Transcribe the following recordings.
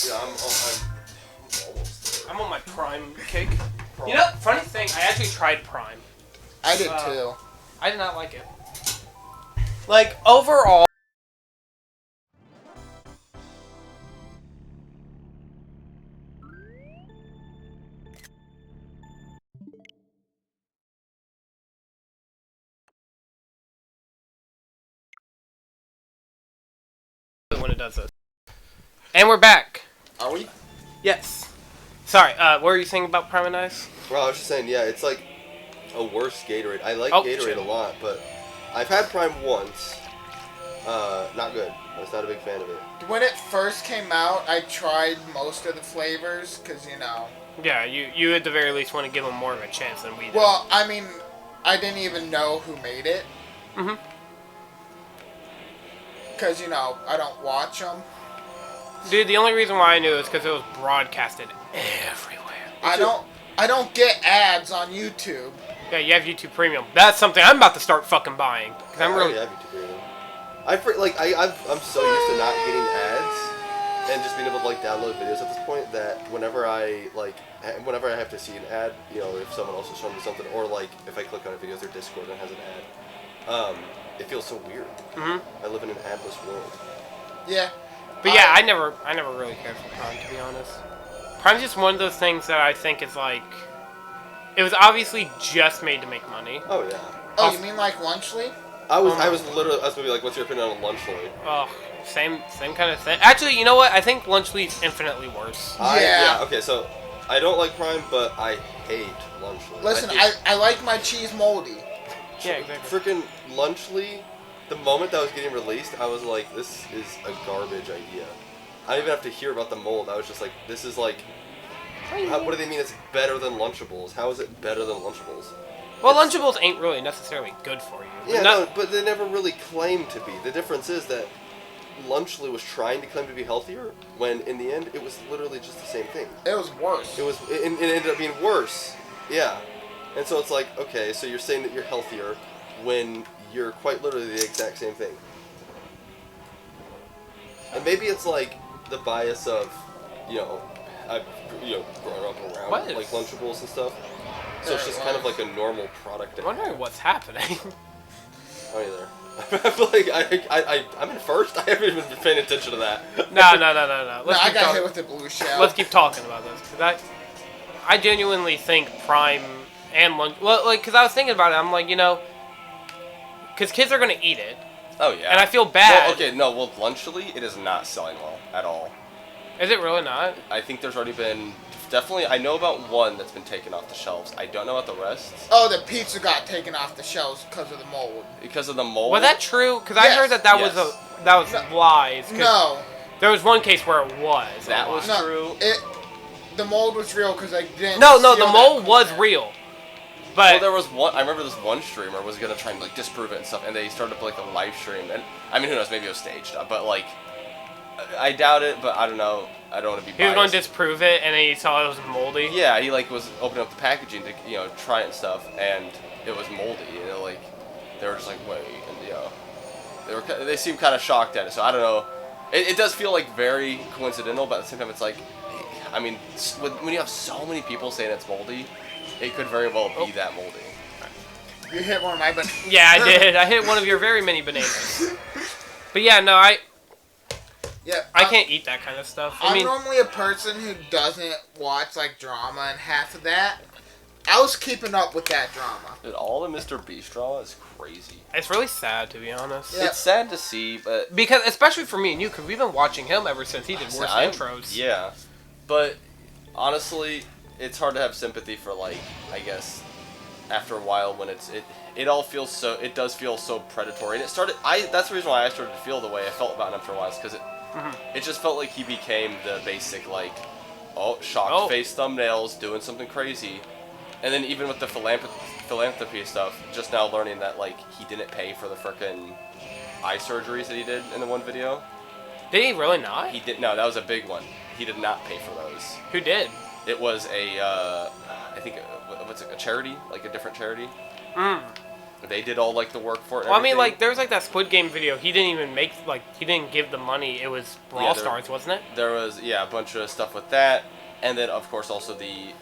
Yeah, I'm almost there. I'm on my Prime kick. You know, funny thing, I actually tried Prime. I did too. I did not like it. Like, overall... when it does this. And we're back. Are we? Yes. Sorry, what were you saying about Prime and Ice? Well, I was just saying, yeah, it's like a worse Gatorade. I like Gatorade shit. a lot, but I've had Prime once. Not good. I was not a big fan of it. When it first came out, I tried most of the flavors, because, you know... Yeah, you at the very least want to give them more of a chance than we did. Well, I mean, I didn't even know who made it. Mm-hmm. Because, you know, I don't watch them. Dude, the only reason why I knew is because it was broadcasted everywhere. I don't get ads on YouTube. Yeah, you have YouTube Premium. That's something I'm about to start fucking buying. Cause I'm really... I have YouTube Premium. I'm so used to not getting ads and just being able to like download videos at this point that whenever I have to see an ad, you know, if someone else is showing me something, or like if I click on a video through Discord and it has an ad, it feels so weird. Mm-hmm. I live in an adless world. Yeah. But yeah, I never really cared for Prime, to be honest. Prime's just one of those things that I think is like... It was obviously just made to make money. Oh, yeah. Oh, you mean like Lunchly? I was gonna be like, what's your opinion on Lunchly? Oh, same kind of thing. Actually, you know what? I think Lunchly's infinitely worse. Yeah. Okay, so I don't like Prime, but I hate Lunchly. Listen, I like my cheese moldy. Yeah, exactly. Freaking Lunchly, the moment that was getting released, I was like, this is a garbage idea. I didn't even have to hear about the mold. I was just like, this is like, what do they mean it's better than Lunchables? How is it better than Lunchables? Well, Lunchables ain't really necessarily good for you. Yeah, no, but they never really claimed to be. The difference is that Lunchly was trying to claim to be healthier, when in the end, it was literally just the same thing. It was worse. It ended up being worse. Yeah. And so it's like, okay, so you're saying that you're healthier when you're quite literally the exact same thing. And maybe it's like the bias of, I've grown up around like Lunchables and stuff. So it's just kind of like a normal product. I'm wondering what's happening. Oh, either. I feel like I'm in first. I haven't even been paying attention to that. No. I got hit with the blue shell. Let's keep talking about this. Cause I genuinely think Prime and Lunch... Well, like, because I was thinking about it. I'm like, because kids are going to eat it. Oh, yeah. And I feel bad. Well, Lunchly, it is not selling well at all. Is it really not? I think there's already been... Definitely, I know about one that's been taken off the shelves. I don't know about the rest. Oh, the pizza got taken off the shelves because of the mold. Because of the mold? Was that true? Because I heard that was lies. No. There was one case where it was. That was true. The mold was real because I didn't. No, the mold was real. But well, there was one. I remember this one streamer was gonna try and like disprove it and stuff, and they started up like a live stream. And I mean, who knows? Maybe it was staged, but like, I doubt it. But I don't know. I don't want to be biased. He was going to disprove it, and then he saw it was moldy. Yeah, he like was opening up the packaging to try it and stuff, and it was moldy. Like they were just like, wait, and they seemed kind of shocked at it. So I don't know. It does feel like very coincidental, but at the same time, it's like, I mean, when you have so many people saying it's moldy, it could very well be that moldy. You hit one of my bananas. Yeah, I did. I hit one of your very many bananas. But yeah, no, I can't eat that kind of stuff. I'm normally a person who doesn't watch like drama and half of that. I was keeping up with that drama. Dude, all the Mr. Beast drama is crazy. It's really sad, to be honest. Yeah. It's sad to see, but... Because, especially for me and you, because we've been watching him ever since he did worst intros. Yeah. But, honestly, it's hard to have sympathy for, like, I guess, after a while when it all feels so... It does feel so predatory. And it started... That's the reason why I started to feel the way I felt about him after a while, is because it just felt like he became the basic, like, shocked face thumbnails, doing something crazy. And then even with the philanthropy stuff, just now learning that, like, he didn't pay for the frickin' eye surgeries that he did in the one video. Did he really not? He did. No, that was a big one. He did not pay for those. Who did? It was a, I think, what's it, a charity? Like a different charity? They did all like the work for it. And Well, I mean, everything. like, there was like that Squid Game video. He didn't even make he didn't give the money. It was Brawl Stars, wasn't it? There was a bunch of stuff with that, and then of course also the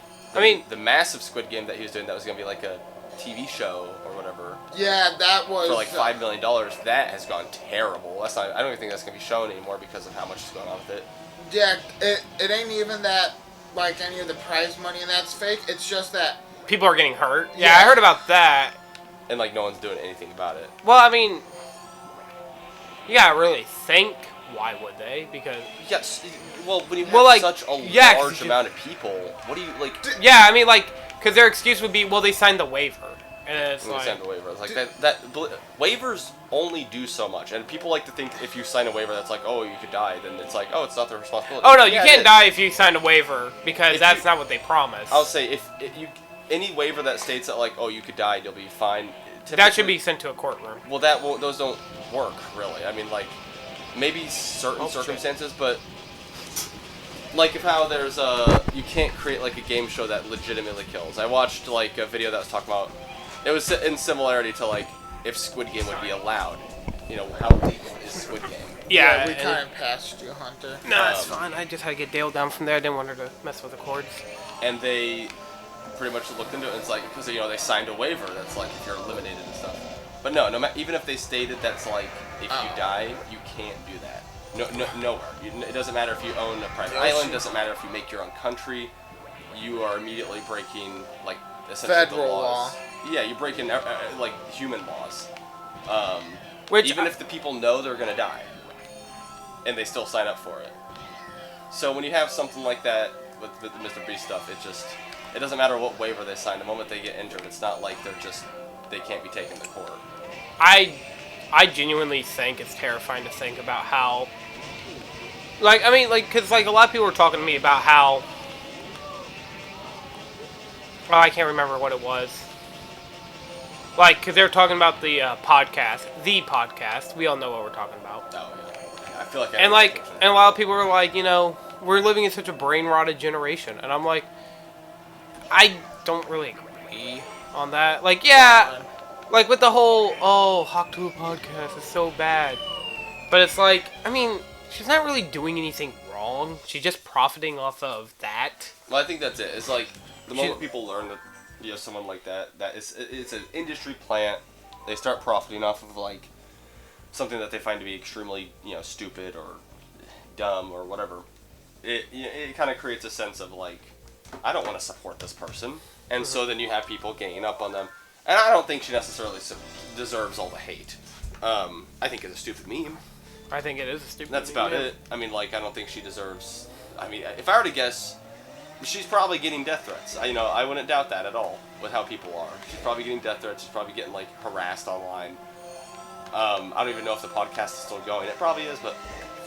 massive Squid Game that he was doing that was gonna be like a TV show or whatever. Yeah, that was for like $5 million. That has gone terrible. That's not. I don't even think that's gonna be shown anymore because of how much is going on with it. Yeah, it ain't even that like any of the prize money and that's fake. It's just that people are getting hurt. Yeah, I heard about that. And like no one's doing anything about it. Well, I mean, you gotta really think. Why would they? Because yes. Well, when you have such a large amount of people, what do you like? Yeah, I mean, like, because their excuse would be, well, they signed the waiver, and it's like, they signed the waiver. It's like that waivers only do so much, and people like to think if you sign a waiver that's like, oh, you could die, then it's like, oh, it's not their responsibility. Oh no, you can't die if you sign a waiver because that's not what they promised. I'll say if you any waiver that states that like, oh, you could die, you'll be fine. That should be sent to a courtroom. Well, those don't work really. I mean, like maybe certain circumstances, but like if how there's you can't create like a game show that legitimately kills. I watched like a video that was talking about it was in similarity to like if Squid Game would be allowed. You know, how legal is Squid Game? Yeah, we kind of passed you, Hunter. No, that's fine. I just had to get Dale down from there. I didn't want her to mess with the cords. And they pretty much looked into it. And it's like because they signed a waiver that's like if you're eliminated and stuff. But no matter even if they stated that's like if you die, you can't do that. Nowhere. It doesn't matter if you own a private island. It doesn't matter if you make your own country. You are immediately breaking like essentially federal the laws. law. Yeah, you're breaking like human laws. Which even if the people know they're gonna die, and they still sign up for it. So when you have something like that with the Mr. Beast stuff, it doesn't matter what waiver they sign. The moment they get injured, it's not like they can't be taken to court. I genuinely think it's terrifying to think about how, like, I mean, like, because, like, a lot of people were talking to me about how, oh, I can't remember what it was. Like, because they were talking about the podcast. We all know what we're talking about. Oh, yeah. I feel like and a lot of people were like, we're living in such a brain-rotted generation. And I'm like, I don't really agree on that. Like, yeah, like with the whole, Hawk Tuah podcast is so bad. But it's like, I mean, she's not really doing anything wrong. She's just profiting off of that. Well, I think that's it. It's like, the moment people learn that, someone like that it's an industry plant, they start profiting off of, like, something that they find to be extremely, stupid or dumb or whatever. It kind of creates a sense of, like, I don't want to support this person. And so then you have people ganging up on them. And I don't think she necessarily deserves all the hate. I think it's a stupid meme. I think it is a stupid That's meme. about it. I mean, like, I don't think she deserves... I mean, if I were to guess, she's probably getting death threats. I wouldn't doubt that at all with how people are. She's probably getting death threats. She's probably getting, like, harassed online. I don't even know if the podcast is still going. It probably is, but,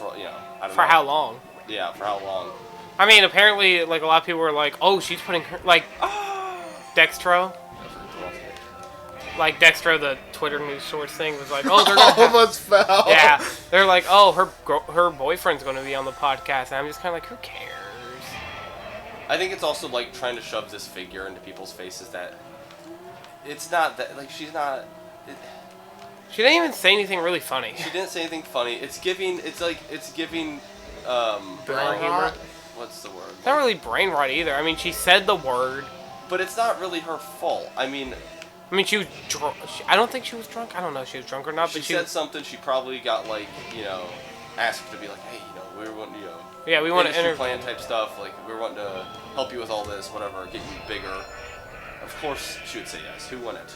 I don't know. For how long? Yeah, for how long? I mean, apparently, like, a lot of people were like, oh, she's putting her... Like, Dextro... Like, Dextro, the Twitter news source thing, was like, oh, they're going to... Almost fell. Yeah. They're like, oh, her boyfriend's going to be on the podcast. And I'm just kind of like, who cares? I think it's also, like, trying to shove this figure into people's faces that... It's not that... Like, she's not... She didn't even say anything really funny. She didn't say anything funny. It's giving... Brain humor? What's the word? It's not really brain rot either. I mean, she said the word. But it's not really her fault. I mean, she was drunk. I don't think she was drunk. I don't know if she was drunk or not. She said something. She probably got, like, asked to be like, hey, we want, yeah, we want to interview plan type stuff. Like, we're wanting to help you with all this, whatever, get you bigger. Of course, she would say yes. Who wouldn't?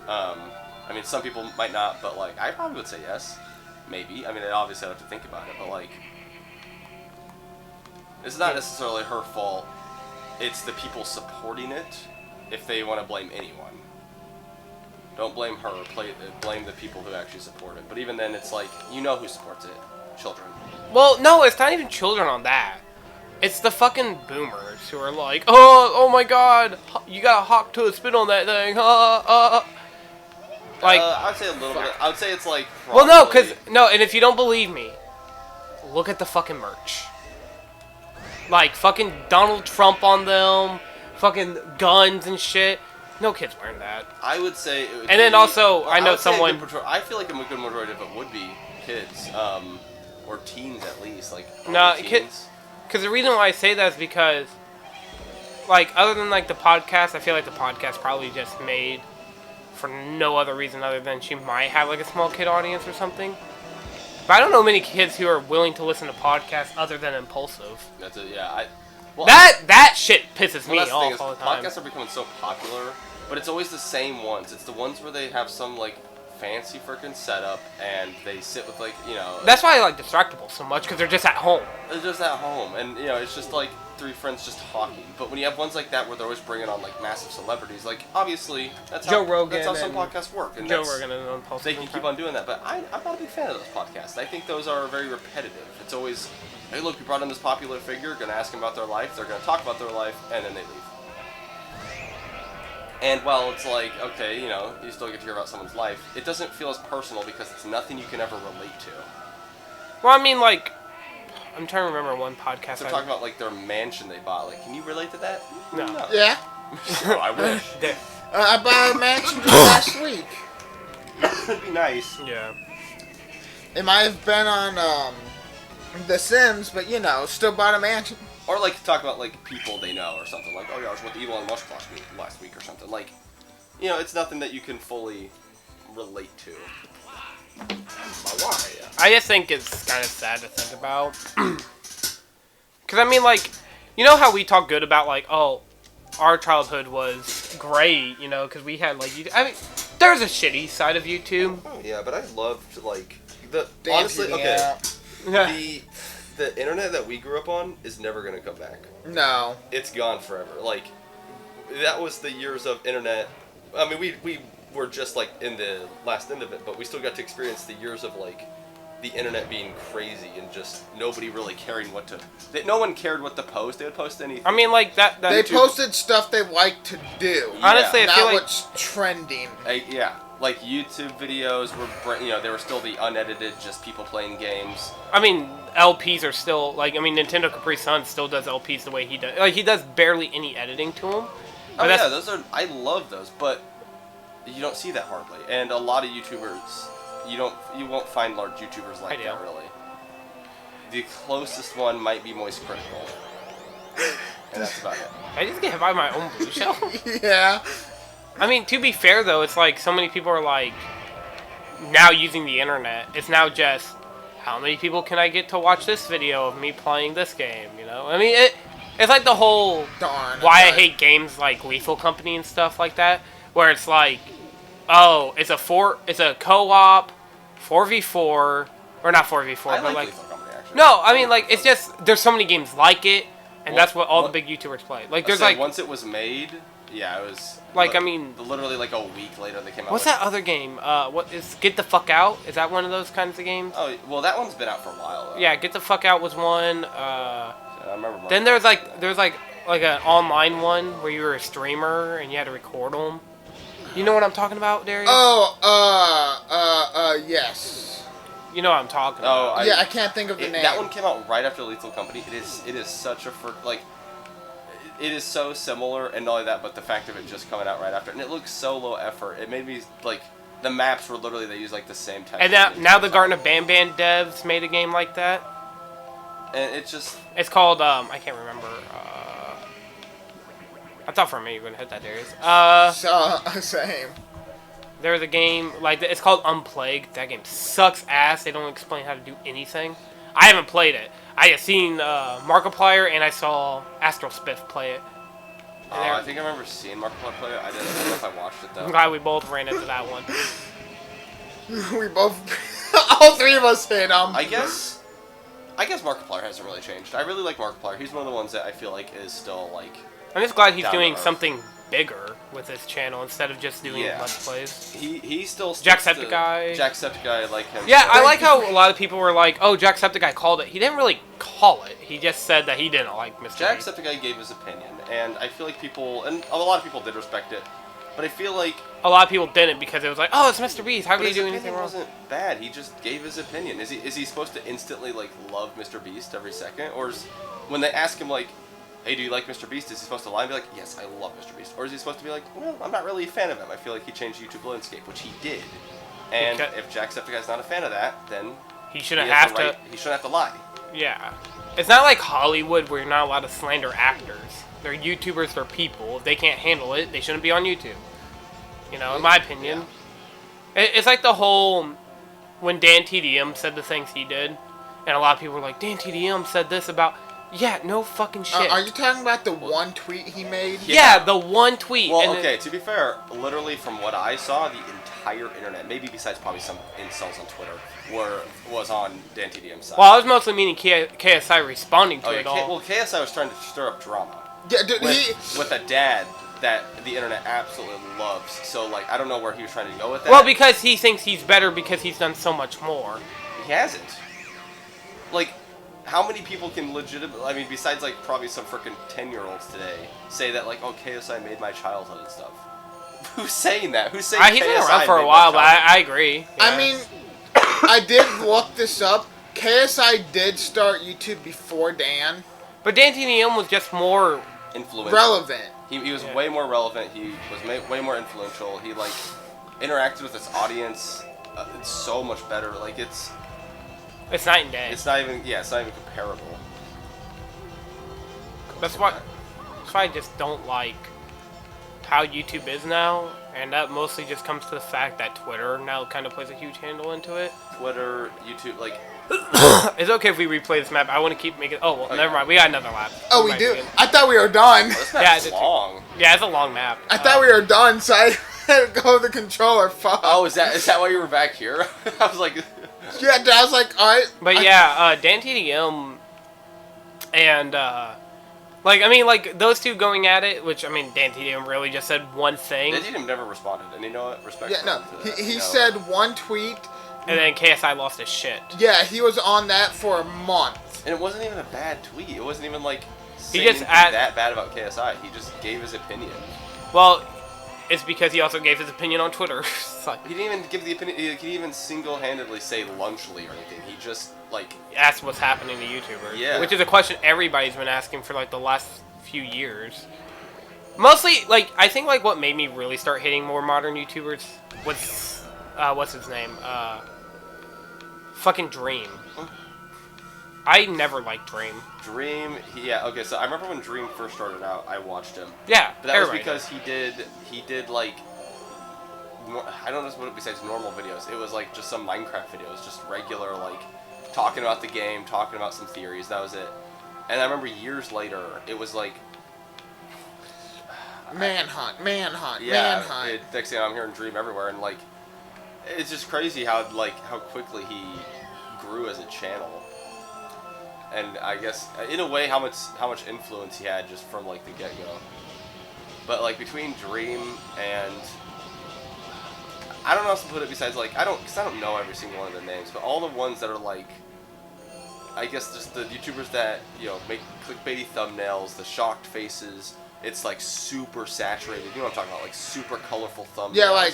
I mean, some people might not, but, like, I probably would say yes. Maybe. I mean, obviously I'd have to think about it, but, like, it's not necessarily her fault. It's the people supporting it, if they want to blame anyone. Don't blame her. Blame the people who actually support it. But even then, it's like, who supports it. Children. Well, no, it's not even children on that. It's the fucking boomers who are like, oh my god, you got a Hawk Tuah spin on that thing, Like, I'd say a little bit. I would say it's like... Well, no, and if you don't believe me, look at the fucking merch. Like, fucking Donald Trump on them, fucking guns and shit. No kids wearing that. I would say it would And then be- also, well, I know would say a someone- good I feel like a good majority of it would be kids, or teens at least, like No, early kid- teens. Because the reason why I say that is because, like, other than, like, the podcast, I feel like the podcast probably just made for no other reason other than she might have, like, a small kid audience or something. But I don't know many kids who are willing to listen to podcasts other than Impulsive. That's it. Yeah. Well, That shit pisses well, me that's the thing off is, all the time. podcasts are becoming so popular, but it's always the same ones. It's the ones where they have some like fancy freaking setup and they sit with like That's why I like Distractable so much, because they're just at home. they're just at home and it's just like three friends just talking. But when you have ones like that where they're always bringing on like massive celebrities, like obviously that's Joe how, Rogan that's how some and podcasts work. And Joe that's- Rogan and Impulsive. they can keep on doing that, but I'm not a big fan of those podcasts. I think those are very repetitive. It's always, hey, look, we brought in this popular figure, gonna ask them about their life, they're gonna talk about their life, and then they leave. And while it's like, okay, you still get to hear about someone's life, it doesn't feel as personal because it's nothing you can ever relate to. Well, I mean, like, I'm trying to remember one podcast. They're talking about like their mansion they bought. Like, can you relate to that? No. Yeah. Oh, I wish. I bought a mansion just last week. It'd be nice. Yeah. It might have been on The Sims, but still bought a mansion. Or like talk about like people they know or something. Like, oh yeah, I was with Elon Musk last week or something. Like, it's nothing that you can fully relate to. I just think it's kind of sad to think about. Because, I mean, like, you know how we talk good about, like, oh, our childhood was great, because we had, like, YouTube. I mean, there's a shitty side of YouTube. Oh yeah, but I loved like the Damn honestly TV okay. app. The internet that we grew up on is never gonna come back. No. It's gone forever. Like that was the years of internet. I mean, we were just like in the last end of it, but we still got to experience the years of like the internet being crazy and just nobody really caring what to. No one cared what to post. They would post anything. I mean, like, that They YouTube posted stuff they like to do. Honestly, I not feel like- what's trending. Yeah, like YouTube videos were, they were still the unedited, just people playing games. I mean, LPs are still, like, Nintendo Capri Sun still does LPs the way he does. Like, he does barely any editing to them. Oh yeah, those are. I love those, but you don't see that hardly. And a lot of YouTubers, you won't find large YouTubers like that really. The closest one might be Moist Critical, and that's about it. I just get by my own blue shell. Yeah. I mean, to be fair, though, it's like so many people are like, now using the internet, it's now just, how many people can I get to watch this video of me playing this game, I mean, it's like the whole Darn. why I hate games like Lethal Company and stuff like that, where it's like, oh, it's a co-op, 4v4, or not 4v4, I but like Lethal Company, actually. no, I mean, like, it's just, there's so many games like it, and that's what all the big YouTubers play. Like, there's like, once it was made, yeah, it was like, I mean, literally like a week later they came out. what's with that other game? What is Get the Fuck Out? Is that one of those kinds of games? Oh well, that one's been out for a while. Though. Yeah, Get the Fuck Out was one. I remember. Then there's like an online one where you were a streamer and you had to record them. You know what I'm talking about, Darius? Yes. You know what I'm talking about. I can't think of the name. That one came out right after Lethal Company. It is such a it is so similar, and not only that, but the fact of it just coming out right after, and it looks so low effort. It made me like the maps were literally they use like the same text. And now the Garten of Banban devs made a game like that. And it's just It's called I can't remember. I thought for a minute you were gonna hit that, Darius. Same. There's a game like it's called Unplagued. That game sucks ass. They don't explain how to do anything. I haven't played it. I have seen Markiplier and I saw Astral Spiff play it. I think I remember seeing Markiplier play it. I don't know if I watched it though. I'm glad we both ran into that one. We both, all three of us hit him. I guess Markiplier hasn't really changed. I really like Markiplier. He's one of the ones that I feel like is still like. I'm just glad he's Down to doing earth. something bigger with his channel instead of just doing Yeah. Let's Plays. He still Jacksepticeye. Jacksepticeye, I like him. Yeah, I like how a lot of people were like, "Oh, Jacksepticeye called it." He didn't really call it. He just said that he didn't like Mr. Beast. Jacksepticeye gave his opinion, and I feel like people, and a lot of people did respect it, but I feel like A lot of people didn't because it was like, "Oh, it's Mr. Beast. How but could he his do anything opinion wrong?" wasn't bad. He just gave his opinion. Is he supposed to instantly like love Mr. Beast every second, or is, when they ask him like, hey, do you like Mr. Beast? Is he supposed to lie and be like, yes, I love Mr. Beast? Or is he supposed to be like, well, I'm not really a fan of him. I feel like he changed YouTube landscape, which he did. And Okay. if Jacksepticeye's not a fan of that, then He shouldn't he has have the to. right- He shouldn't have to lie. Yeah. It's not like Hollywood where you're not allowed to slander actors. They're YouTubers, they're people. If they can't handle it, they shouldn't be on YouTube. You know, in my opinion. It's like the whole, when Dan TDM said the things he did, and a lot of people were like, Dan TDM said this about, yeah, no fucking shit. Are you talking about the one tweet he made? Yeah, the one tweet. Well, and okay, to be fair, literally from what I saw, the entire internet, maybe besides probably some incels on Twitter, was on Dan TDM's side. Well, I was mostly meaning KSI responding to Oh, yeah, it all. well, KSI was trying to stir up drama. Yeah, dude, With a dad that the internet absolutely loves. So, like, I don't know where he was trying to go with that. Well, because he thinks he's better because he's done so much more. He hasn't. Like, how many people can legitimately, I mean, besides, like, probably some freaking 10-year-olds today, say that, like, oh, KSI made my childhood and stuff? Who's saying that? Who's saying He's been KSI around for made a my while, but childhood? I agree. I Yeah. mean, I did look this up. KSI did start YouTube before Dan. But Dan TDM was just more... Influential. Relevant. He was way more relevant. He was way more influential. He, like, interacted with his audience. It's so much better. Like, it's night and day. it's not even comparable. That's why I just don't like how YouTube is now, and that mostly just comes to the fact that Twitter now kind of plays a huge handle into it. Twitter, YouTube, like, It's okay if we replay this map. I want to keep making... Oh, well, Okay. never mind. We got another lap. Oh, we Might do? be good. I thought we were done. this Yeah, map's it's- long. Yeah, it's a long map. I thought we were done, so I had to go with the controller. Fuck. Oh, is that why you were back here? I was like, Yeah, dude, I was like, alright. But yeah, Dan TDM and... Like, I mean, like, those two going at it, which, I mean, Dan TDM really just said one thing, Digidum never responded, and you know what? Respect. Yeah, for no. him for that, He you know? said one tweet. and then KSI lost his shit. Yeah, he was on that for a month. And it wasn't even a bad tweet. It wasn't even like He saying just anything that bad about KSI. He just gave his opinion. Well, it's because he also gave his opinion on Twitter. It's like, He didn't even give the opinion. He didn't even single-handedly say lunchly or anything. He just like that's what's happening to YouTubers. Yeah. Which is a question everybody's been asking for, like, the last few years. Mostly, like, I think, like, what made me really start hating more modern YouTubers was, what's his name? Fucking Dream. I never liked Dream. Dream. Yeah. Okay. So I remember when Dream first started out, I watched him. Yeah, But that was everybody because did. he did like, I don't know what besides normal videos. It was like just some Minecraft videos, just regular like talking about the game, talking about some theories. That was it. And I remember years later, it was like, Manhunt. yeah, next thing I'm hearing Dream everywhere, and like, it's just crazy how quickly he grew as a channel. And I guess in a way, how much influence he had just from like the get-go. But like between Dream and I don't know how else to put it besides like I don't know every single one of their names, but all the ones that are like, I guess just the YouTubers that make clickbaity thumbnails, the shocked faces. It's like super saturated. You know what I'm talking about? Like super colorful thumbnails. Yeah, like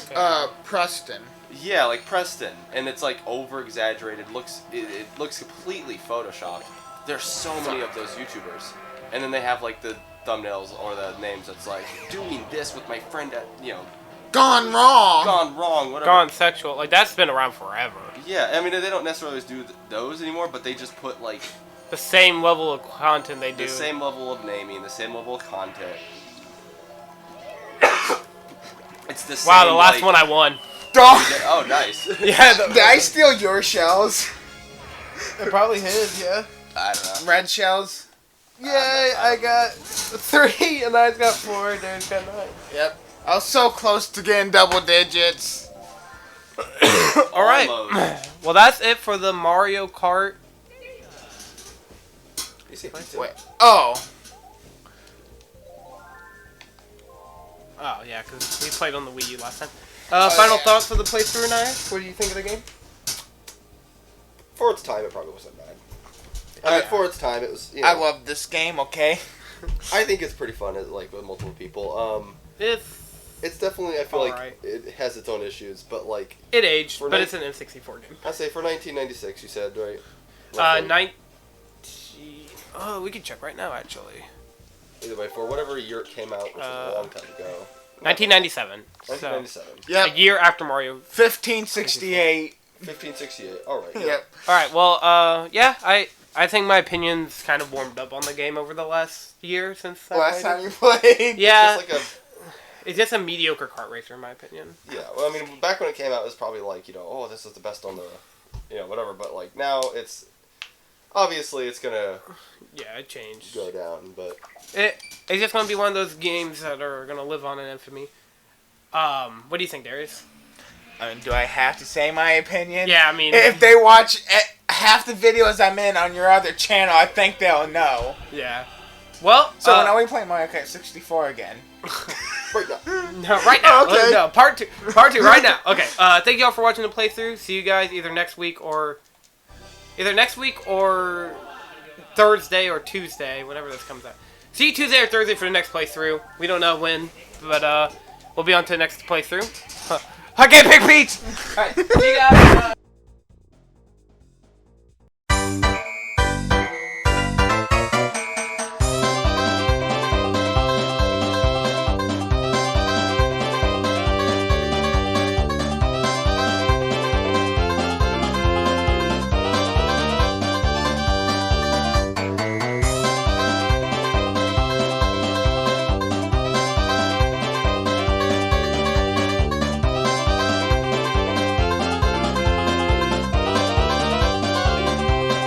Preston. Yeah, like Preston, and it's like over exaggerated. It looks completely photoshopped. There's so many of those YouTubers, and then they have like the thumbnails or the names that's like doing this with my friend at Gone wrong. gone wrong, whatever. Gone sexual. Like, that's been around forever. Yeah, I mean they don't necessarily do those anymore, but they just put like The same level of content they do. the same level of naming, the same level of content. It's the same. Wow, the last like, one I won. Dog. Oh, nice. Yeah, Did I steal your shells? It probably his, yeah. I don't know. Red shells? Yay, I got 3, and I's got 4, Darren's got 9. Yep. I was so close to getting double digits. Alright. Almost. Well, that's it for the Mario Kart. Wait. Oh. Oh, yeah, because we played on the Wii U last time. Final yeah. thoughts for the playthrough, Nia? What do you think of the game? For its time, it probably wasn't bad. I mean, for its time, it was. I love this game, okay? I think it's pretty fun, like with multiple people. It's definitely. I feel like Alright. it has its own issues, but like It aged, For but ni- it's an N64 game. I say for 1996, you said right? Roughly. 19... Oh, we can check right now, actually. either way, for whatever year it came out, which was a long time ago. 1997. 1997. Yep. A year after Mario. 1568. 1568. All right. Yep. All right. Well, yeah, I think my opinion's kind of warmed up on the game over the last year since I Last played time you played. Yeah. It's It's just a mediocre kart racer, in my opinion. yeah. Well, I mean, back when it came out, it was probably like, oh, this is the best on the, whatever. But like now, it's obviously it's gonna Yeah, it changed. go down. But It's just gonna be one of those games that are gonna live on in infamy. What do you think, Darius? I mean, do I have to say my opinion? Yeah, I mean, If they watch half the videos I'm in on your other channel, I think they'll know. yeah. Well, So when are we playing Mario Kart 64 again? right now, no, right now. Okay. No, part two, right now. Okay. Thank y'all for watching the playthrough. See you guys either next week or Thursday or Tuesday, whenever this comes out. See you Tuesday or Thursday for the next playthrough. We don't know when, but we'll be on to the next playthrough. I can't pick Peach! All right. See you guys.